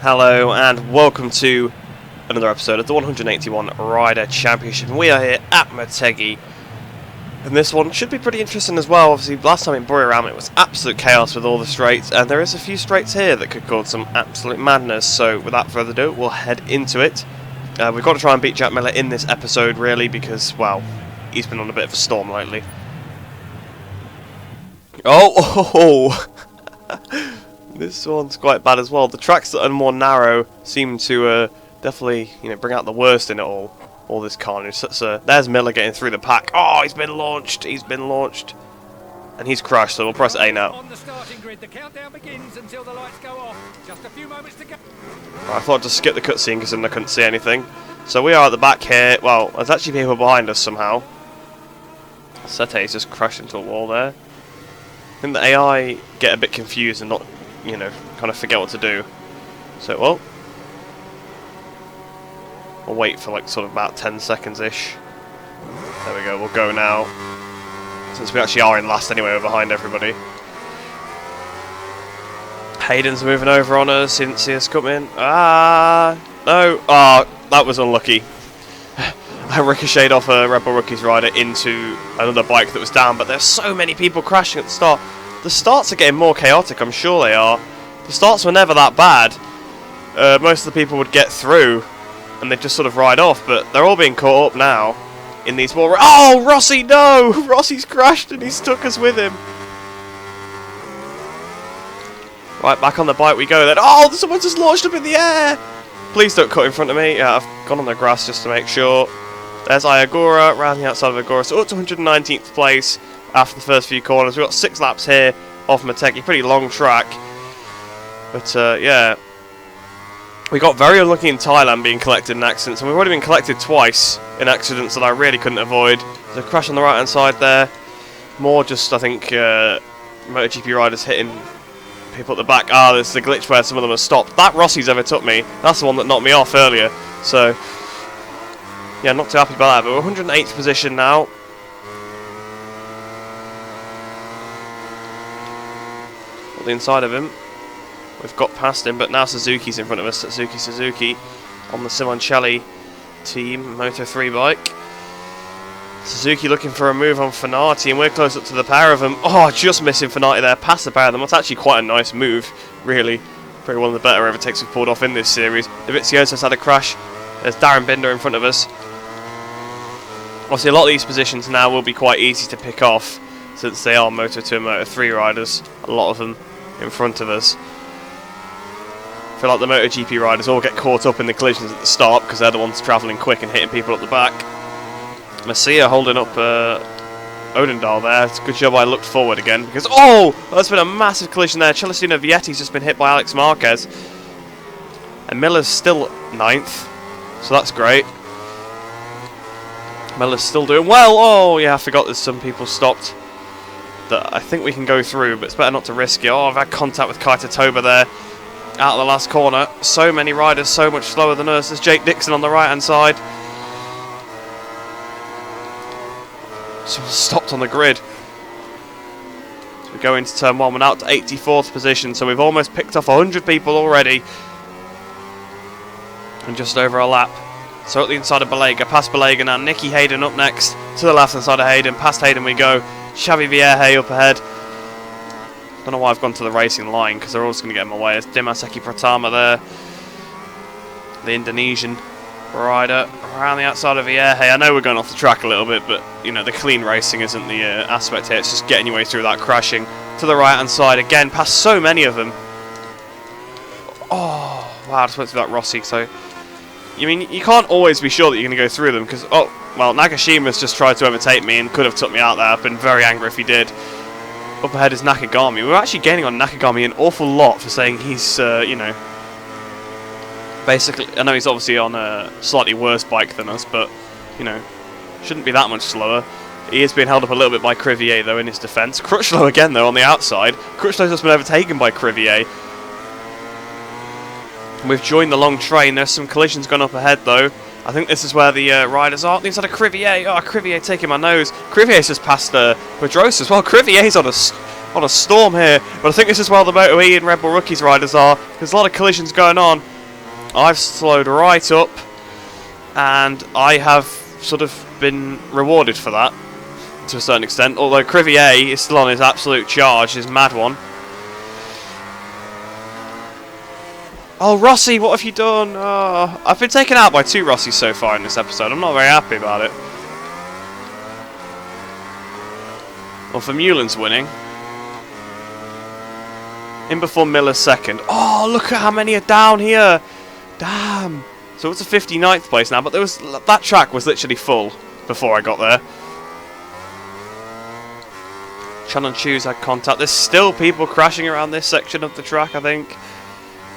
Hello and welcome to another episode of the 181 Rider Championship. We are here at Motegi, and this one should be pretty interesting as well. Obviously, last time in Buriram it was absolute chaos with all the straights, and there is a few straights here that could cause some absolute madness. So without further ado, we'll head into it. We've got to try and beat Jack Miller in this episode, really, because, well, he's been on a bit of a storm lately. Oh! This one's quite bad as well. The tracks that are more narrow seem to definitely, bring out the worst in it all this carnage. So, there's Miller getting through the pack. Oh, he's been launched. And he's crashed, so we'll press A now. On the starting grid, the countdown begins until the lights go off. Just a few moments to go. Right, I thought I'd just skip the cutscene because then I couldn't see anything. So we are at the back here. Well, there's actually people behind us somehow. Sete's just crashed into a wall there. I think the AI get a bit confused and not, kind of forget what to do. So, well, we'll wait for like sort of about 10 seconds-ish. There we go, we'll go now. Since we actually are in last anyway, we're behind everybody. Hayden's moving over on us, didn't see us come in. No, that was unlucky. I ricocheted off a Red Bull Rookies rider into another bike that was down, but there's so many people crashing at the start. The starts are getting more chaotic, I'm sure they are. The starts were never that bad. Most of the people would get through, and they'd just sort of ride off, but they're all being caught up now in these more... Oh, Rossi, no! Rossi's crashed and he's took us with him. Right, back on the bike we go then. Oh, someone just launched up in the air! Please don't cut in front of me. Yeah, I've gone on the grass just to make sure. There's Iagora, round the outside of Agora. So up to 119th place after the first few corners. We've got 6 laps here off Motegi. Pretty long track. But, yeah. We got very unlucky in Thailand being collected in accidents. And we've already been collected twice in accidents that I really couldn't avoid. There's a crash on the right-hand side there. More just, I think, MotoGP riders hitting people at the back. There's the glitch where some of them are stopped. That Rossi's overtook me. That's the one that knocked me off earlier. So... yeah, not too happy about that, but we're 108th position now. On the inside of him. We've got past him, but now Suzuki's in front of us. Suzuki on the Simoncelli team, Moto3 bike. Suzuki looking for a move on Fanati, and we're close up to the pair of them. Oh, just missing Fanati there, past the pair of them. That's actually quite a nice move, really. Probably one of the better overtakes we've pulled off in this series. Dovizioso's had a crash. There's Darren Binder in front of us. Obviously, a lot of these positions now will be quite easy to pick off, since they are Moto2 and Moto3 riders. A lot of them in front of us. I feel like the MotoGP riders all get caught up in the collisions at the start because they're the ones travelling quick and hitting people at the back. Masia holding up Odendal there. It's a good job I looked forward again because, oh, that's been a massive collision there. Celestino Vietti's just been hit by Alex Marquez. And Miller's still 9th, so that's great. Miller's still doing well. Oh, yeah, I forgot there's some people stopped that I think we can go through, but it's better not to risk it. Oh, I've had contact with Kaita Toba there. Out of the last corner. So many riders so much slower than us. There's Jake Dixon on the right hand side. Someone stopped on the grid. So we go into turn 1. We're now to 84th position, so we've almost picked off 100 people already. And just over a lap. So at the inside of Balega, past Balega now. Nicky Hayden up next. To the left hand side of Hayden. Past Hayden we go. Xavi Vierge up ahead. Don't know why I've gone to the racing line because they're all just going to get in my way. It's Dimaseki Pratama there, the Indonesian rider around the outside of Vierge. I know we're going off the track a little bit, but the clean racing isn't the aspect here. It's just getting your way through that crashing. To the right hand side again, past so many of them. Oh wow! I just went through that Rossi. So you can't always be sure that you're going to go through them because Nagashima's just tried to overtake me and could have took me out there. I've been very angry if he did. Up ahead is Nakagami. We're actually gaining on Nakagami an awful lot for saying he's, basically, I know he's obviously on a slightly worse bike than us, but, shouldn't be that much slower. He is being held up a little bit by Crivier, though, in his defence. Crutchlow again, though, on the outside. Crutchlow's just been overtaken by Crivier. We've joined the long train. There's some collisions gone up ahead, though. I think this is where the riders are. Inside of Crivier. Oh, Crivier taking my nose. Crivier's just past Pedrosa as well. Crivier's on on a storm here, but I think this is where the Moto E and Red Bull Rookies riders are. There's a lot of collisions going on. I've slowed right up, and I have sort of been rewarded for that to a certain extent, although Crivier is still on his absolute charge, his mad one. Oh, Rossi, what have you done? Oh, I've been taken out by 2 Rossis so far in this episode. I'm not very happy about it. Well, Vermeulen's winning. In before Miller's second. Oh, look at how many are down here. Damn. So it's a 59th place now, but there was that track was literally full before I got there. Shannon Choose had contact. There's still people crashing around this section of the track, I think.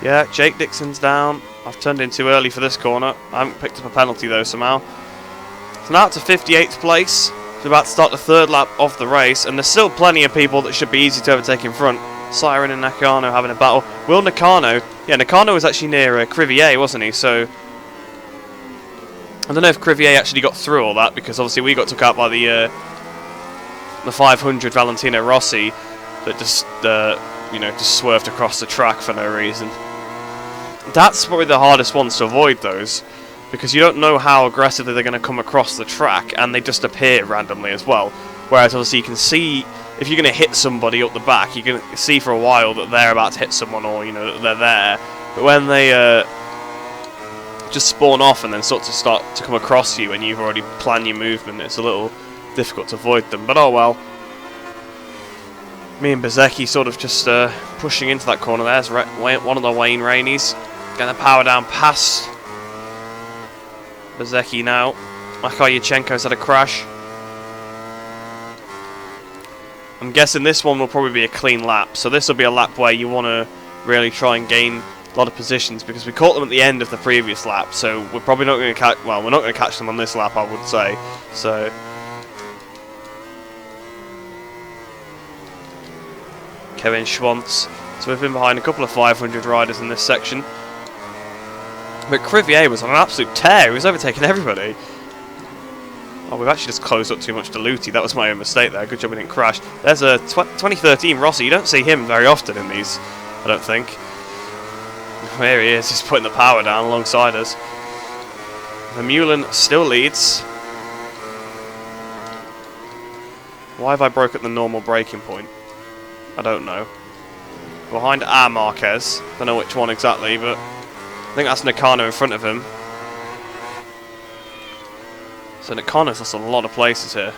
Yeah, Jake Dixon's down. I've turned in too early for this corner. I haven't picked up a penalty though somehow. So now it's a 58th place. We're about to start the 3rd lap of the race, and there's still plenty of people that should be easy to overtake in front. Siren and Nakano having a battle. Will Nakano? Yeah, Nakano was actually near Crivier, wasn't he? So I don't know if Crivier actually got through all that, because obviously we got took out by the 500 Valentino Rossi that just you know, just swerved across the track for no reason. That's probably the hardest ones to avoid, those, because you don't know how aggressively they're going to come across the track, and they just appear randomly as well. Whereas obviously you can see, if you're going to hit somebody up the back, you can see for a while that they're about to hit someone, or you know that they're there. But when they just spawn off and then start to come across you, and you've already planned your movement, it's a little difficult to avoid them. But oh well. Me and Bezecchi sort of just pushing into that corner. There's one of the Wayne Rainies. Going to power down past Bezecchi now. Makar Yurchenko's had a crash. I'm guessing this one will probably be a clean lap. So this will be a lap where you want to really try and gain a lot of positions, because we caught them at the end of the previous lap. So we're probably not going to catch. Well, we're not going to catch them on this lap, I would say. So. Kevin Schwantz. So we've been behind a couple of 500 riders in this section. But Crivier was on an absolute tear. He was overtaking everybody. Oh, we've actually just closed up too much to Luti. That was my own mistake there. Good job we didn't crash. There's a 2013 Rossi. You don't see him very often in these, I don't think. There he is. He's putting the power down alongside us. Vermeulen still leads. Why have I broke at the normal braking point? I don't know. Behind Marquez. Don't know which one exactly, but I think that's Nakano in front of him. So Nakano's lost a lot of places here.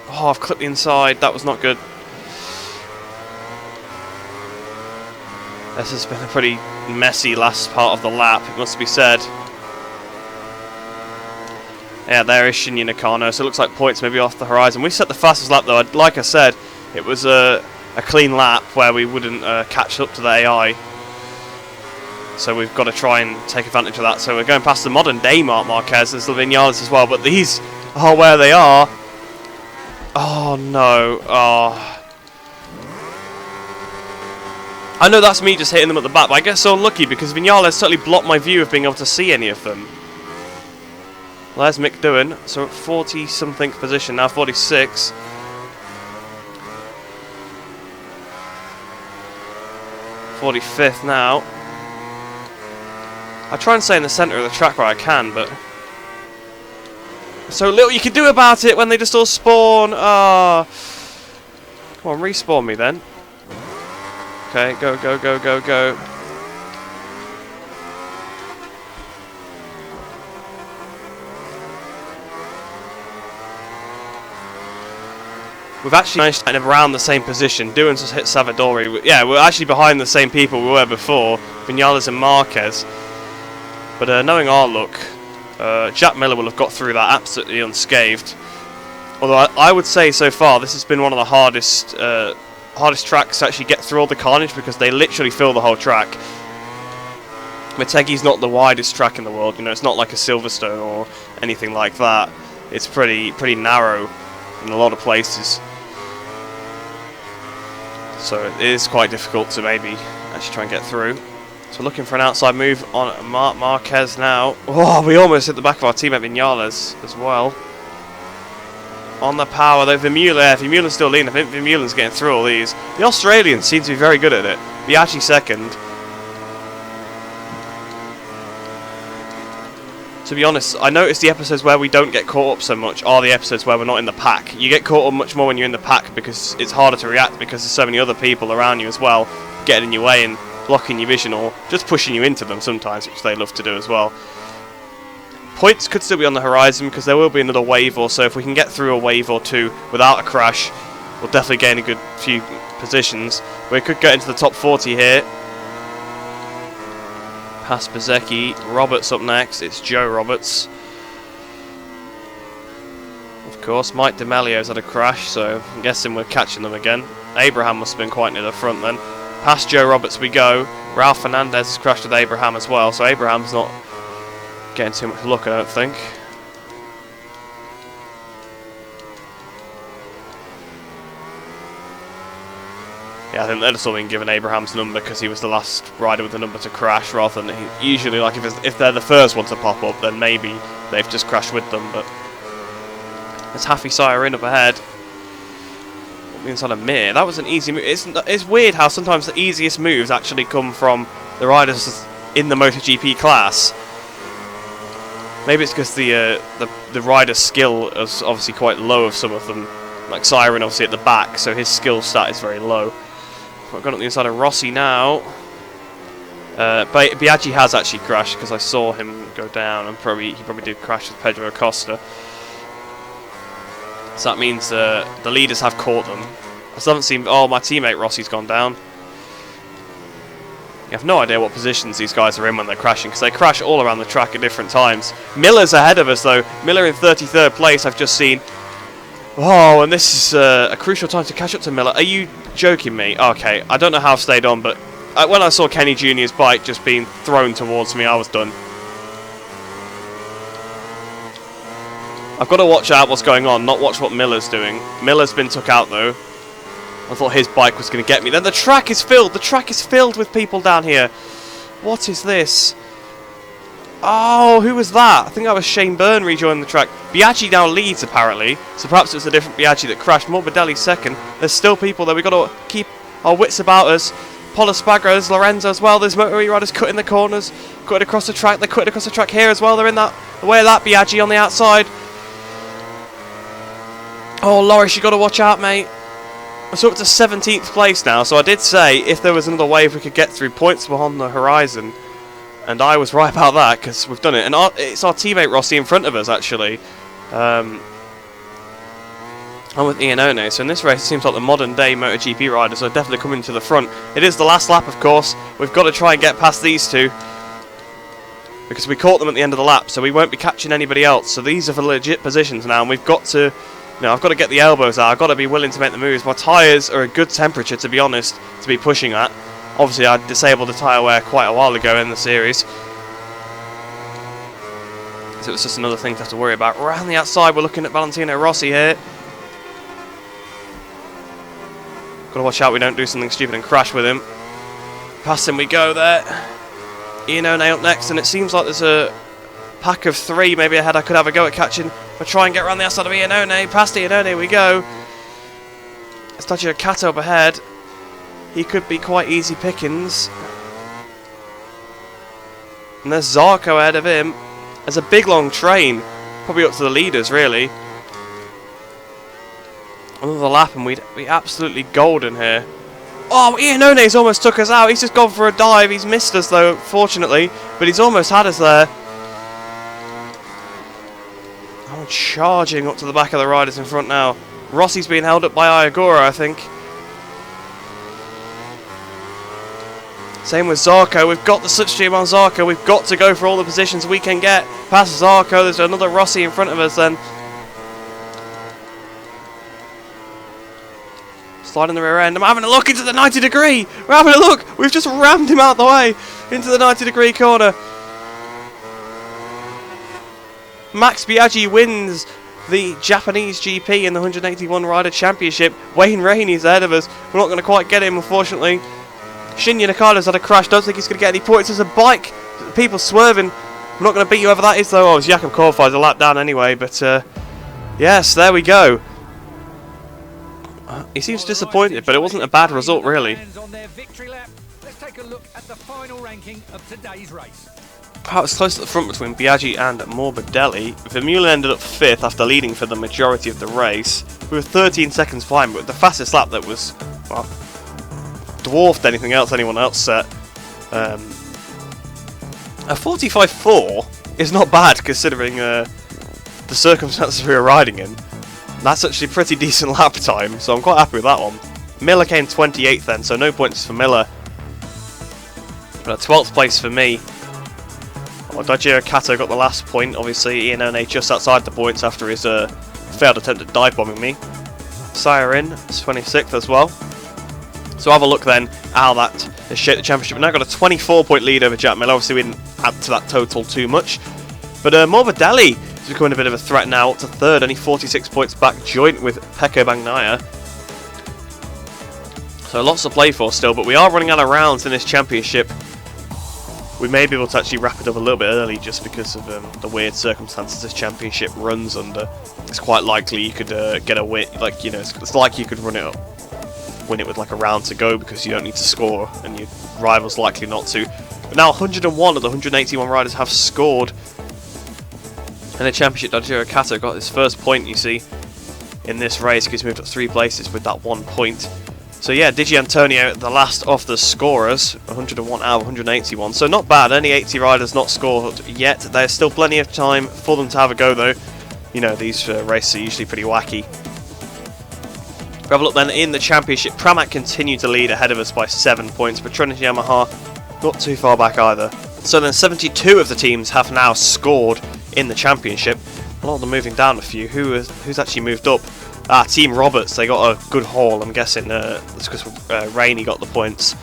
Oh, I've clipped the inside. That was not good. This has been a pretty messy last part of the lap, it must be said. Yeah, there is Shinya Nakano. So it looks like points maybe off the horizon. We set the fastest lap though. Like I said, it was a clean lap where we wouldn't catch up to the AI. So we've got to try and take advantage of that. So we're going past the modern day Marc Marquez. There's the Vinales as well, but these are where they are. Oh no. Oh. I know that's me just hitting them at the back, but I get so lucky because Vinales totally blocked my view of being able to see any of them. Well, there's Mick Doohan. So at 40-something position, now 46. .45th now. I try and stay in the centre of the track where I can, but so little you can do about it when they just all spawn. Ah, come on, respawn me then. Okay, go, go, go, go, go. We've actually managed to end up around the same position. Doohan's just hit Savadori. Yeah, we're actually behind the same people we were before. Vinales and Marquez. But knowing our luck, Jack Miller will have got through that absolutely unscathed. Although I would say so far this has been one of the hardest tracks to actually get through all the carnage, because they literally fill the whole track. Motegi's not the widest track in the world. You know, it's not like a Silverstone or anything like that. It's pretty narrow in a lot of places. So it is quite difficult to maybe actually try and get through. So looking for an outside move on Marc Marquez now. Oh, we almost hit the back of our teammate Vinales as well. on the power, though Vermeulen's still leading. I think Vermeulen's getting through all these. The Australians seem to be very good at it. Biaggi second. To be honest, I noticed the episodes where we don't get caught up so much are the episodes where we're not in the pack. You get caught up much more when you're in the pack because it's harder to react because there's so many other people around you as well, getting in your way and blocking your vision or just pushing you into them sometimes, which they love to do as well. Points could still be on the horizon because there will be another wave or so. If we can get through a wave or two without a crash, we'll definitely gain a good few positions. We could get into the top 40 here. Past Motegi. Roberts up next. It's Joe Roberts. Of course, Mike D'Amelio's had a crash, so I'm guessing we're catching them again. Abraham must have been quite near the front then. Past Joe Roberts we go. Ralph Fernandez has crashed with Abraham as well, so Abraham's not getting too much luck, I don't think. Yeah, I think they'd have still been given Abraham's number because he was the last rider with the number to crash, rather than usually, like if they're the first one to pop up, then maybe they've just crashed with them. But there's Hafi Siren up ahead. Inside a Mir. That was an easy move. It's weird how sometimes the easiest moves actually come from the riders in the MotoGP class. Maybe it's because the rider's skill is obviously quite low of some of them. Like Siren obviously at the back, so his skill stat is very low. We've gone up the inside of Rossi now. Biaggi has actually crashed because I saw him go down, and he probably did crash with Pedro Acosta. So that means the leaders have caught them. I still haven't seen... Oh, my teammate Rossi's gone down. You have no idea what positions these guys are in when they're crashing, because they crash all around the track at different times. Miller's ahead of us, though. Miller in 33rd place, I've just seen. Oh, and this is a crucial time to catch up to Miller. Are you joking me? Okay, I don't know how I've stayed on, but when I saw Kenny Jr.'s bike just being thrown towards me, I was done. I've got to watch out what's going on, not watch what Miller's doing. Miller's been took out, though. I thought his bike was going to get me. Then the track is filled. The track is filled with people down here. What is this? Oh, who was that? I think that was Shane Byrne rejoining the track. Biaggi now leads, apparently. So perhaps it was a different Biaggi that crashed. Morbidelli second. There's still people there. We've got to keep our wits about us. Polo Spagro, there's Lorenzo as well. There's Moto E riders cutting the corners. Cutting across the track. They're cutting across the track here as well. They're in the way of that Biaggi on the outside. Oh, Loris, you've got to watch out, mate. So up to 17th place now. So I did say if there was another wave we could get through, points were on the horizon. And I was right about that because we've done it. And it's our teammate Rossi in front of us, actually. I'm with Iannone. So in this race, it seems like the modern day MotoGP riders are definitely coming to the front. It is the last lap, of course. We've got to try and get past these two, because we caught them at the end of the lap. So we won't be catching anybody else. So these are for legit positions now. And we've got to... I've got to get the elbows out. I've got to be willing to make the moves. My tyres are a good temperature, to be honest, to be pushing at. Obviously, I disabled the tyre wear quite a while ago in the series, so it was just another thing to have to worry about. Around the outside, we're looking at Valentino Rossi here. Got to watch out we don't do something stupid and crash with him. Past him we go there. Iannone up next, and it seems like there's a pack of three maybe ahead I could have a go at catching. We'll try and get around the outside of Iannone. Past Iannone we go. Stagio Cato up ahead. He could be quite easy pickings. And there's Zarco ahead of him. There's a big long train. Probably up to the leaders, really. Another lap and we'd be absolutely golden here. Oh, Iannone's almost took us out. He's just gone for a dive. He's missed us, though, fortunately. But he's almost had us there. I'm charging up to the back of the riders in front now. Rossi's being held up by Iagora, I think. Same with Zarco. We've got the slipstream on Zarco. We've got to go for all the positions we can get. Past Zarco, there's another Rossi in front of us then. Sliding the rear end. I'm having a look into the 90 degree. We're having a look. We've just rammed him out the way into the 90 degree corner. Max Biaggi wins the Japanese GP in the 181 Rider Championship. Wayne Rainey's ahead of us. We're not going to quite get him, unfortunately. Shinya Nakada's had a crash. Don't think he's going to get any points. There's a bike. People swerving. I'm not going to beat whoever that is, though. Oh, it was Jakob Korfei's a lap down anyway. But, yes, there we go. He seems disappointed, but it wasn't a bad result, really. Let's take a look at the final ranking of today's race. Oh, it was close at the front between Biaggi and Morbidelli. Vermeulen ended up 5th after leading for the majority of the race. We were 13 seconds behind, but the fastest lap that was, well, dwarfed anything else anyone else set. A 45.4 is not bad considering the circumstances we were riding in. That's actually pretty decent lap time, so I'm quite happy with that one. Miller came 28th then, so no points for Miller. But 12th place for me. Well, Daijiro Kato got the last point, obviously. Ian One just outside the points after his failed attempt at dive bombing me. Siren is 26th as well. So have a look then how that has shaped the championship. We've now got a 24-point lead over Jack Miller. Obviously we didn't add to that total too much. But Morbidelli is becoming a bit of a threat now, up to 3rd, only 46 points back, joint with Pecco Bagnaia. So lots to play for still, but we are running out of rounds in this championship. We may be able to actually wrap it up a little bit early just because of the weird circumstances this championship runs under. It's quite likely you could get a win, like, you know, it's like you could win it with like a round to go because you don't need to score and your rival's likely not to. But now 101 of the 181 riders have scored in the championship. Daijiro Kato got his first point, you see, in this race because he moved up 3 places with that 1 point. So yeah, Digi Antonio, the last of the scorers, 101 out of 181. So not bad, only 80 riders not scored yet. There's still plenty of time for them to have a go though. You know, these races are usually pretty wacky. If we have a look then in the championship, Pramac continued to lead ahead of us by 7 points, but Trinity Yamaha not too far back either. So then 72 of the teams have now scored in the championship. A lot of them moving down a few. Who's actually moved up? Team Roberts, they got a good haul. I'm guessing that's because Rainey got the points.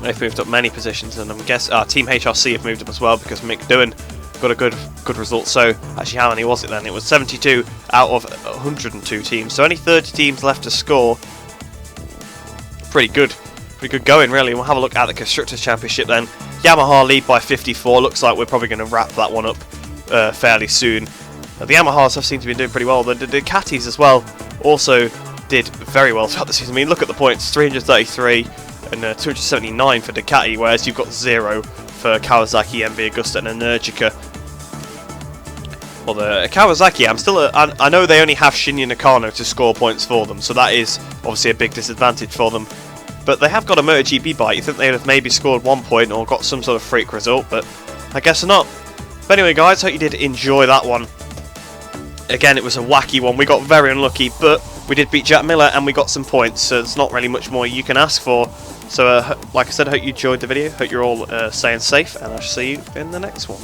They've moved up many positions, and I'm guessing Team HRC have moved up as well because Mick Doohan got a good result. So actually, how many was it then? It was 72 out of 102 teams. So only 30 teams left to score. Pretty good going really. We'll have a look at the Constructors' Championship then. Yamaha lead by 54. Looks like we're probably going to wrap that one up fairly soon. The Yamahas have seemed to be doing pretty well. The Ducatis as well also did very well throughout the season. I mean, look at the points, 333 and 279 for Ducati, whereas you've got 0 for Kawasaki, MV Agusta and Energica. Well, the Kawasaki, I know they only have Shinya Nakano to score points for them, so that is obviously a big disadvantage for them. But they have got a Motogp bike. You think they would have maybe scored 1 point or got some sort of freak result, but I guess not. But anyway, guys, hope you did enjoy that one. Again, it was a wacky one. We got very unlucky, but we did beat Jack Miller and we got some points, so there's not really much more you can ask for. So, like I said, I hope you enjoyed the video. Hope you're all staying safe, and I shall see you in the next one.